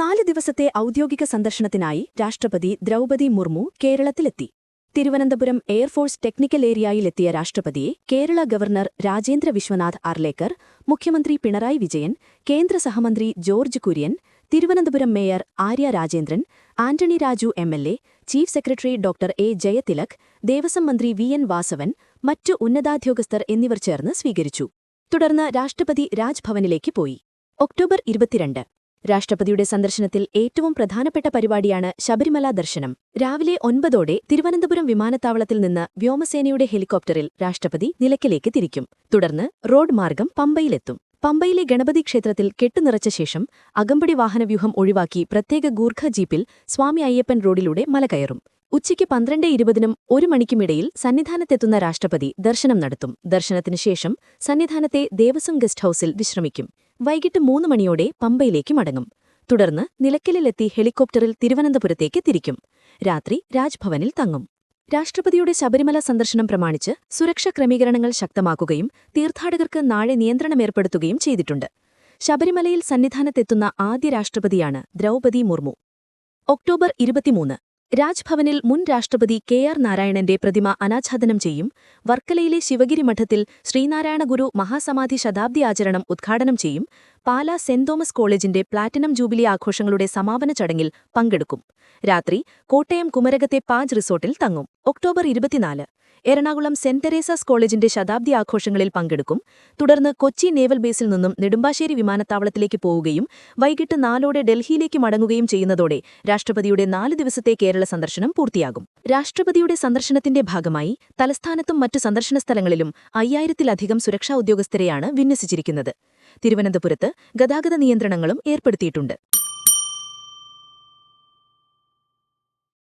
4 ദിവസത്തെ ഔദ്യോഗിക സന്ദർശനത്തിനായി രാഷ്ട്രപതി ദ്രൗപദി മുർമു കേരളത്തിലെത്തി. തിരുവനന്തപുരം എയർഫോഴ്സ് ടെക്നിക്കൽ ഏരിയയിലെത്തിയ രാഷ്ട്രപതിയെ കേരള ഗവർണർ രാജേന്ദ്ര വിശ്വനാഥ് ആർലേക്കർ, മുഖ്യമന്ത്രി പിണറായി വിജയൻ, കേന്ദ്ര സഹമന്ത്രി George Kurian, Thiruvananthapuram mayor Arya Rajendran, Antony Raju MLA, chief secretary doctor A Jayathilak, Devaswom മന്ത്രി വി.എൻ. വാസവൻ, മറ്റു ഉന്നതാധ്യോഗസ്ഥർ എന്നിവർ ചേർന്ന് സ്വീകരിച്ചു. തുടർന്ന് രാഷ്ട്രപതി രാജ്ഭവനിലേക്ക് പോയി. ഒക്ടോബർ 22 രാഷ്ട്രപതിയുടെ സന്ദർശനത്തിൽ ഏറ്റവും പ്രധാനപ്പെട്ട പരിപാടിയാണ് ശബരിമല ദർശനം. രാവിലെ 9 തിരുവനന്തപുരം വിമാനത്താവളത്തിൽ നിന്ന് വ്യോമസേനയുടെ ഹെലികോപ്റ്ററിൽ രാഷ്ട്രപതി നിലയ്ക്കലേക്ക് തിരിക്കും. തുടർന്ന് റോഡ് മാർഗം പമ്പയിലെത്തും. പമ്പയിലെ ഗണപതി ക്ഷേത്രത്തിൽ കെട്ടുനിറച്ച ശേഷം അകമ്പടി വാഹനവ്യൂഹം ഒഴിവാക്കി പ്രത്യേക ഗൂർഖ ജീപ്പിൽ സ്വാമി അയ്യപ്പൻ റോഡിലൂടെ മല കയറും. ഉച്ചയ്ക്ക് 12:20-നും 1 മണിക്കുമിടയിൽ സന്നിധാനത്തെത്തുന്ന രാഷ്ട്രപതി ദർശനം നടത്തും. ദർശനത്തിനു ശേഷം സന്നിധാനത്തെ ദേവസ്വം ഗസ്റ്റ് ഹൌസിൽ വിശ്രമിക്കും. വൈകിട്ട് 3 മണിയോടെ പമ്പയിലേക്ക് മടങ്ങും. തുടർന്ന് നിലയ്ക്കലിലെത്തി ഹെലികോപ്റ്ററിൽ തിരുവനന്തപുരത്തേക്ക് തിരിക്കും. രാത്രി രാജ്ഭവനിൽ തങ്ങും. രാഷ്ട്രപതിയുടെ ശബരിമല സന്ദർശനം പ്രമാണിച്ച് സുരക്ഷാ ക്രമീകരണങ്ങൾ ശക്തമാക്കുകയും തീർത്ഥാടകർക്ക് നാളെ നിയന്ത്രണമേർപ്പെടുത്തുകയും ചെയ്തിട്ടുണ്ട്. ശബരിമലയിൽ സന്നിധാനത്തെത്തുന്ന ആദ്യ രാഷ്ട്രപതിയാണ് ദ്രൗപദി മുർമു. ഒക്ടോബർ 23 രാജ്ഭവനിൽ മുൻ രാഷ്ട്രപതി കെ.ആർ. നാരായണന്റെ പ്രതിമ അനാച്ഛാദനം ചെയ്യും. വർക്കലയിലെ ശിവഗിരി മഠത്തിൽ ശ്രീനാരായണ ഗുരു മഹാസമാധി ശതാബ്ദി ആചരണം ഉദ്ഘാടനം ചെയ്യും. പാലാ സെന്റ് തോമസ് കോളേജിന്റെ പ്ലാറ്റിനം ജൂബിലി ആഘോഷങ്ങളുടെ സമാപന ചടങ്ങിൽ പങ്കെടുക്കും. രാത്രി കോട്ടയം കുമരകത്തെ പാജ് റിസോർട്ടിൽ തങ്ങും. ഒക്ടോബർ 24 എറണാകുളം സെന്റ് തെരേസാസ് കോളേജിന്റെ ശതാബ്ദി ആഘോഷങ്ങളിൽ പങ്കെടുക്കും. തുടർന്ന് കൊച്ചി നേവൽ ബേസിൽ നിന്നും നെടുമ്പാശ്ശേരി വിമാനത്താവളത്തിലേക്ക് പോവുകയും വൈകിട്ട് 4 ഡൽഹിയിലേക്ക് മടങ്ങുകയും ചെയ്യുന്നതോടെ രാഷ്ട്രപതിയുടെ 4 ദിവസത്തെ കേരള സന്ദർശനം പൂർത്തിയാകും. രാഷ്ട്രപതിയുടെ സന്ദർശനത്തിന്റെ ഭാഗമായി തലസ്ഥാനത്തും മറ്റു സന്ദർശന സ്ഥലങ്ങളിലും 5000-ലധികം സുരക്ഷാ ഉദ്യോഗസ്ഥരെയാണ് വിന്യസിച്ചിരിക്കുന്നത്. തിരുവനന്തപുരത്ത് ഗതാഗത നിയന്ത്രണങ്ങളും ഏർപ്പെടുത്തിയിട്ടുണ്ട്.